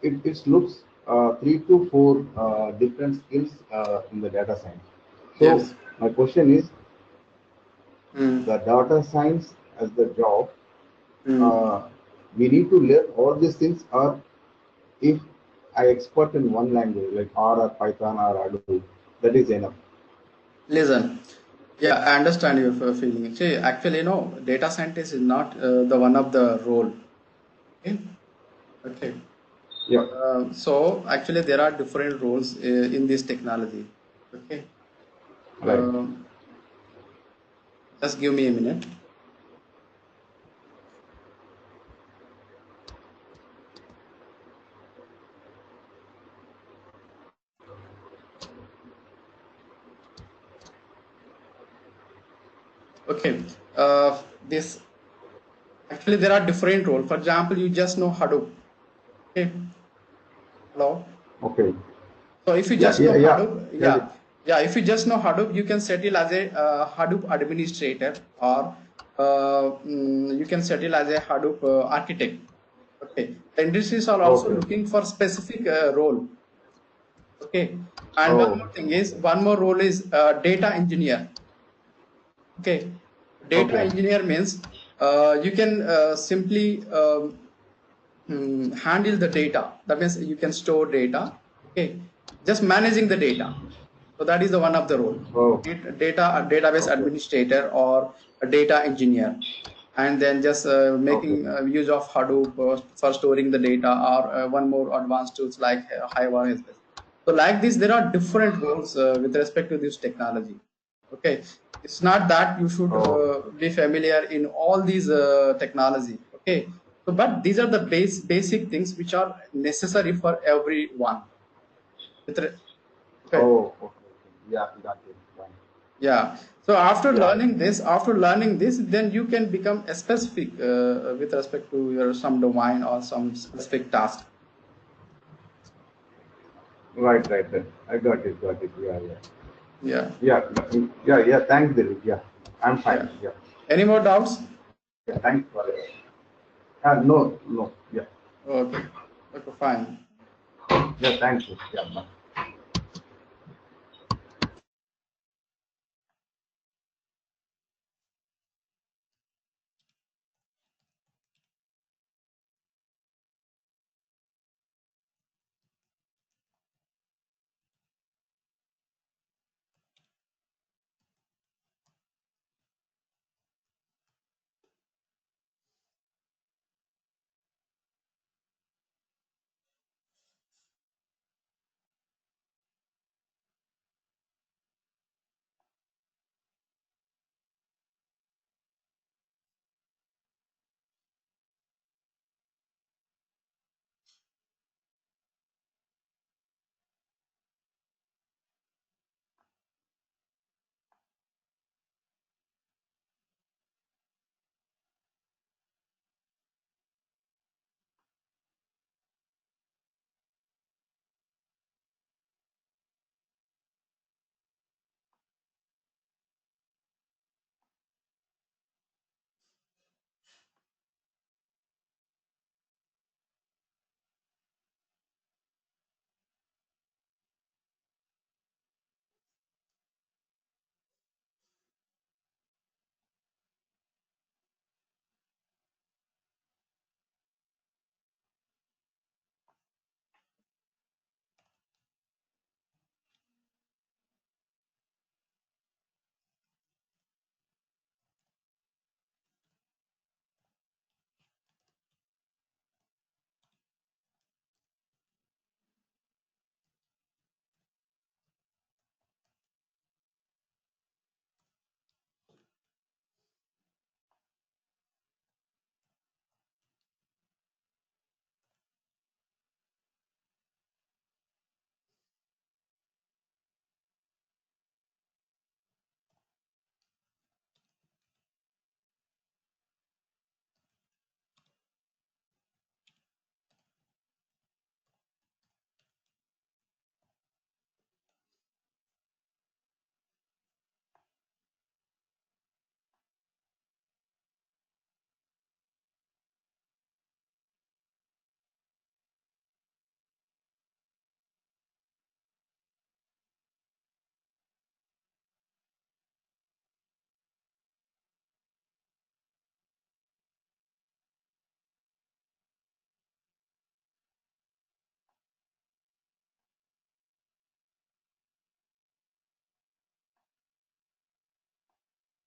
it looks 3 to 4 different skills in the data science. So Yes. my question is, Hmm. the data science as the job, Hmm. uh, we need to learn all these things, or if I expert in one language like R or Python or Hadoop, that is enough. Listen. Yeah, I understand your feeling. See, actually, no, data scientist is not the one of the role. Okay. Okay. Yeah, So actually, there are different roles in this technology. Okay. right. Um, just give me a minute. Okay. This actually there are different roles. For example, you just know Hadoop. Okay. Hello. Okay. So if you Yeah, just know yeah, yeah. Hadoop, Tell it. yeah, if you just know Hadoop, you can settle as a Hadoop administrator, or you can settle as a Hadoop architect. Okay, the industries are also Okay. looking for specific role. Okay, and one Oh, more thing is okay. one more role is data engineer. Okay, data Okay. engineer means you can simply handle the data. That means you can store data. Okay, just managing the data. So that is the one of the role. Oh, Data a database okay. administrator or a data engineer, and then just Okay. making use of Hadoop for storing the data, or one more advanced tools like Hive or HBase. So like this, there are different roles with respect to this technology. Okay, it's not that you should Oh, be familiar in all these technology. Okay, so but these are the basic things which are necessary for everyone. Okay. oh, okay. Okay. Yeah, got it. Fine. Yeah. So after Yeah, learning this, then you can become a specific with respect to your some domain or some specific task. right, right, right. I got it, got it. Yeah, yeah. Yeah. Yeah, yeah, yeah. Thanks, Dilip. Yeah, I'm fine. Yeah. Yeah, Any more doubts? yeah. Thanks for it. No, no. Yeah, Okay. Okay. Fine. yeah. Thanks. Yeah, bye.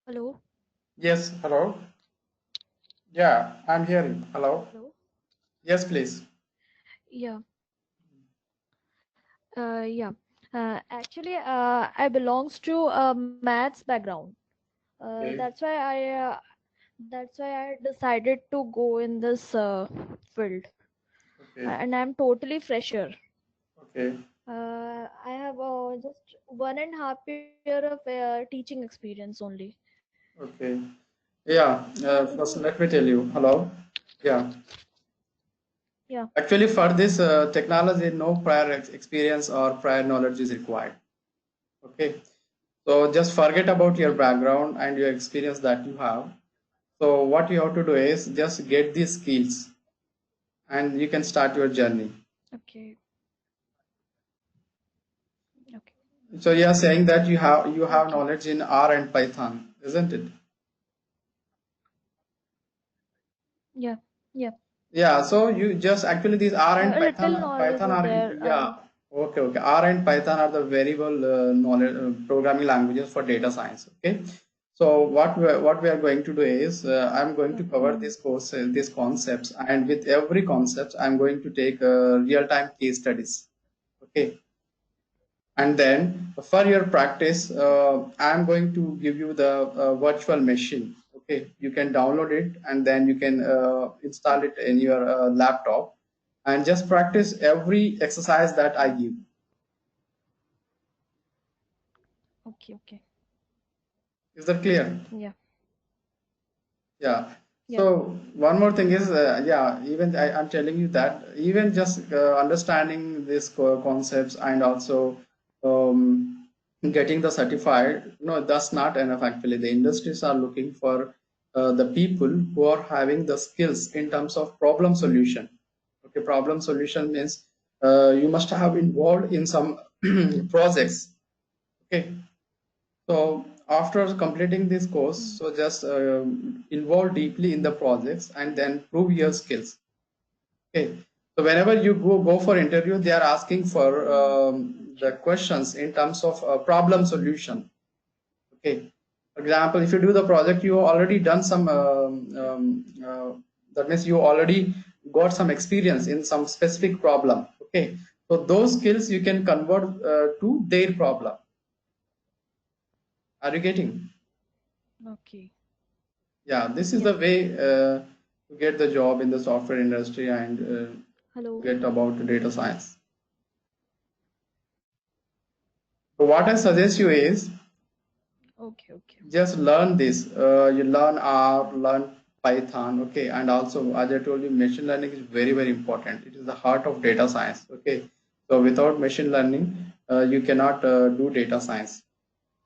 Hello. Yes, hello. Yeah, I'm hearing. Hello. Hello. Yes, please. Yeah. Yeah. Actually, I belongs to a maths background. Okay. That's why I decided to go in this field, Okay. and I'm totally fresher. Okay. I have just 1.5 year of teaching experience only. Okay. Yeah. First, let me tell you. Hello. Yeah. Yeah. Actually, for this technology, no prior experience or prior knowledge is required. Okay. So just forget about your background and your experience that you have. So what you have to do is just get these skills and you can start your journey. Okay. Okay. So you are saying that you have Okay. knowledge in R and Python, isn't it? Yeah. Yeah. Yeah, so you just actually these R and A little knowledge Python is are, there. yeah, okay, okay. R and Python are the variable knowledge programming languages for data science. Okay, so what we are going to do is I'm going to cover Mm, this course, these concepts, and with every concept I'm going to take real time case studies. Okay, and then for your practice I'm going to give you the virtual machine. Okay, you can download it and then you can install it in your laptop and just practice every exercise that I give. okay. Okay. Is that clear? Yeah. Yeah. Yeah. So one more thing is, yeah, even I'm telling you that even just understanding these concepts and also getting the certified, no, that's not enough actually. The industries are looking for the people who are having the skills in terms of problem solution. Okay, problem solution means you must have involved in some projects. Okay, so after completing this course, Mm, so just involve deeply in the projects and then prove your skills. Okay. So whenever you go for interview, they are asking for the okay. questions in terms of problem solution. Okay. For example, if you do the project, you already done some. That means you already got some experience in some specific problem. Okay. So those skills you can convert to their problem. Are you getting? Okay. Yeah, this is Yeah. the way to get the job in the software industry and Hello. get about data science. So what I suggest you is Okay. Okay. just learn this. You learn R, learn Python, okay, and also as I told you, machine learning is very very important. It is the heart of data science. Okay, so without machine learning, you cannot do data science.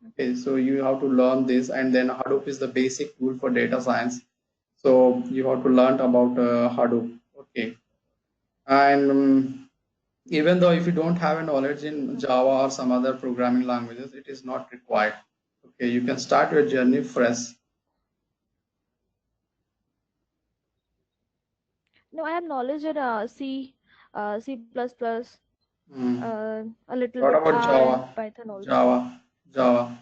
Okay, so you have to learn this, and then Hadoop is the basic tool for data science. So you have to learn about Hadoop. Okay, and even though if you don't have a knowledge in Okay. Java or some other programming languages, it is not required. Okay, you can start your journey fresh. No, I have knowledge in C plus plus, Mm. a little What bit about R and Java? Python also. Java. No,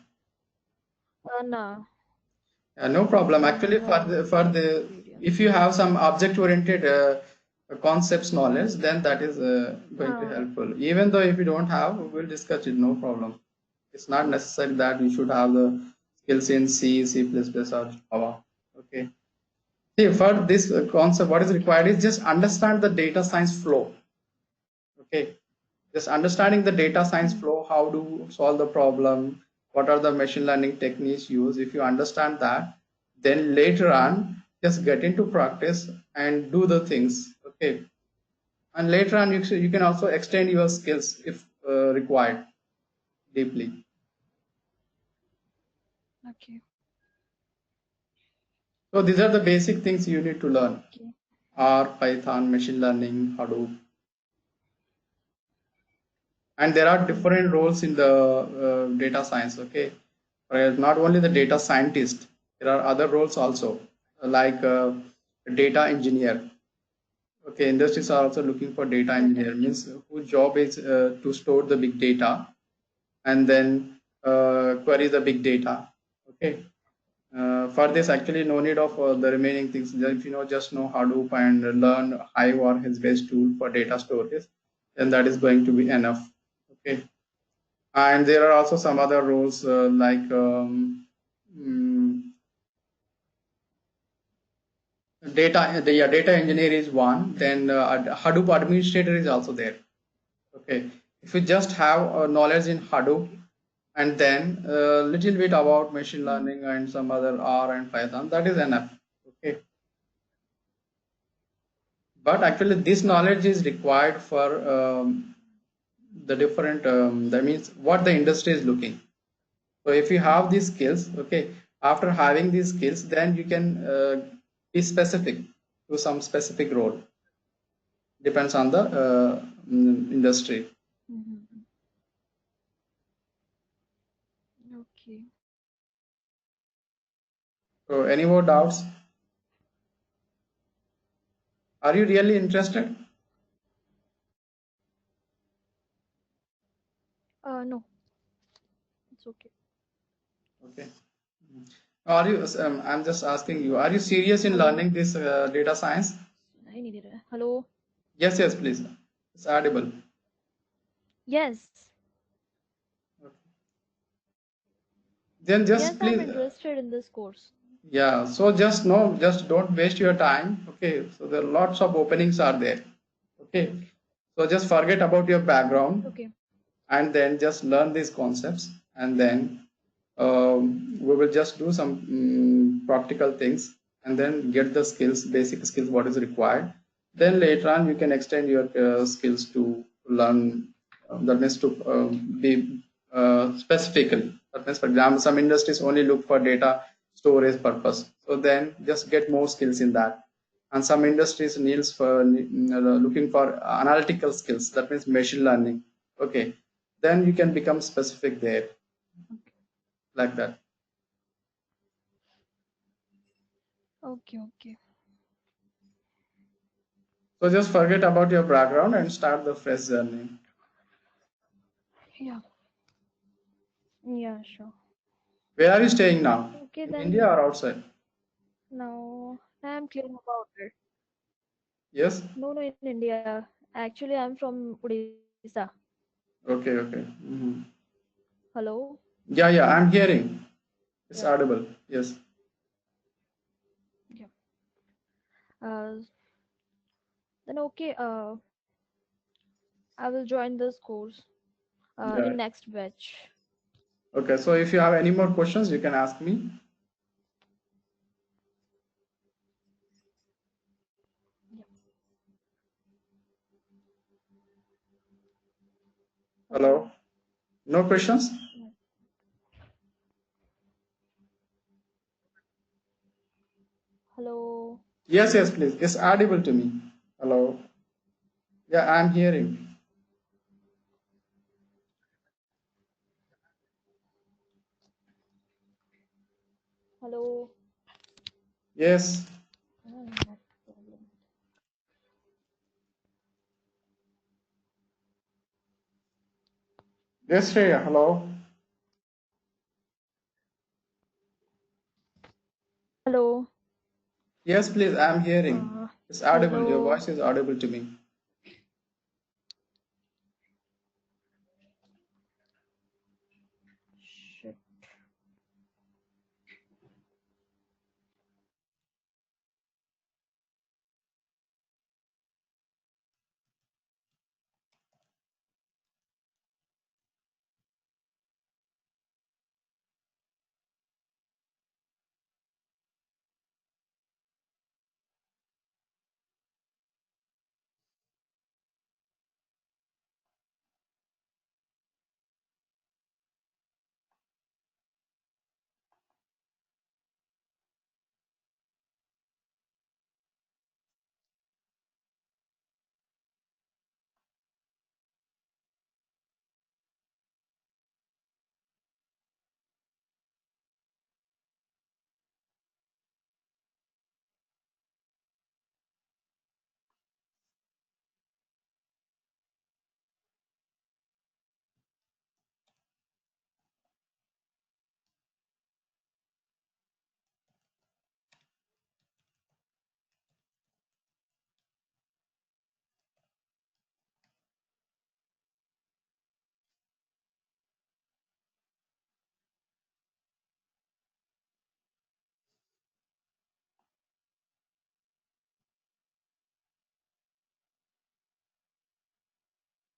No problem. Actually, no for the if experience. you have some object oriented concepts knowledge, then that is going to Uh, helpful. Even though if you don't have, we'll discuss it. No problem. It's not necessary that you should have the skills in C, C++, or Java. Okay. See, for this concept, what is okay. required is just understand the data science flow. Okay, just understanding the data science Mm, flow, how to solve the problem, what are the machine learning techniques used. If you understand that, then later on, just get into practice and do the things. Okay, and later on, you can also extend your skills if required deeply. okay. So these are the basic things you need to learn: Okay. R, Python, machine learning, Hadoop. And there are Mm, different roles in the data science. Okay, not only the data scientist, there are other roles also, like data engineer. Okay, industries are also looking for data data engineer, entry. means whose job is to store the big data and then query the big data. Okay, For this, actually, no need of the remaining things. If you know, just know Hadoop and learn Hive or his base tool for data storage, then that is going to be enough. Okay. And there are also some other roles like mm, data engineer is one. Then Hadoop administrator is also there. Okay. If you just have knowledge in Hadoop and then a little bit about machine learning and some other R and Python, that is enough. Okay. But actually this knowledge is required for the different that means what the industry is looking. So if you have these skills, okay, after having these skills, then you can be specific to some specific role. Depends on the industry. Mm-hmm. Okay. So any more doubts? Are you really interested? No, it's okay. Okay. Are you? I'm just asking you. Are you serious in Hello. learning this data science? I needed it. Hello. Yes, yes, please. It's audible. Yes. Okay. Then Yes, just I'm please. interested in this course. Yeah. So just no, just don't waste your time. Okay. So there are lots of openings are there. Okay. So just forget about your background Okay. and then just learn these concepts and then we will just do some practical things and then get the skills, basic skills, what is required. Then later on, you can extend your skills to learn. That means to be specifically. That means, for example, some industries only look for data storage purpose. So then just get more skills in that. And some industries needs for looking for analytical skills. That means machine learning. Okay, then you can become specific there like that. Okay. Okay. So just forget about your background and start the fresh journey. Yeah. Yeah, sure. Where are you staying now? Okay, In then India or outside? now I'm clear about it. Yes. No, no, in India. Actually, I'm from Odisha. Okay. Okay. Hello. Yeah. Yeah. I'm hearing. It's Yeah. audible. Yes. Yeah. Uh, then okay. I will join this course. Yeah. In next batch. Okay. So if you have any more questions, you can ask me. Yeah. Hello. Hello. No questions? Yeah. Hello. Yes. Yes. Please. It's audible to me. Hello. Yeah. I'm hearing. Hello. Yes. Net problem. Yes, Shreya. Hello. Hello. Yes, please. I'm hearing. It's audible. Your Hello. voice is audible to me. Shit.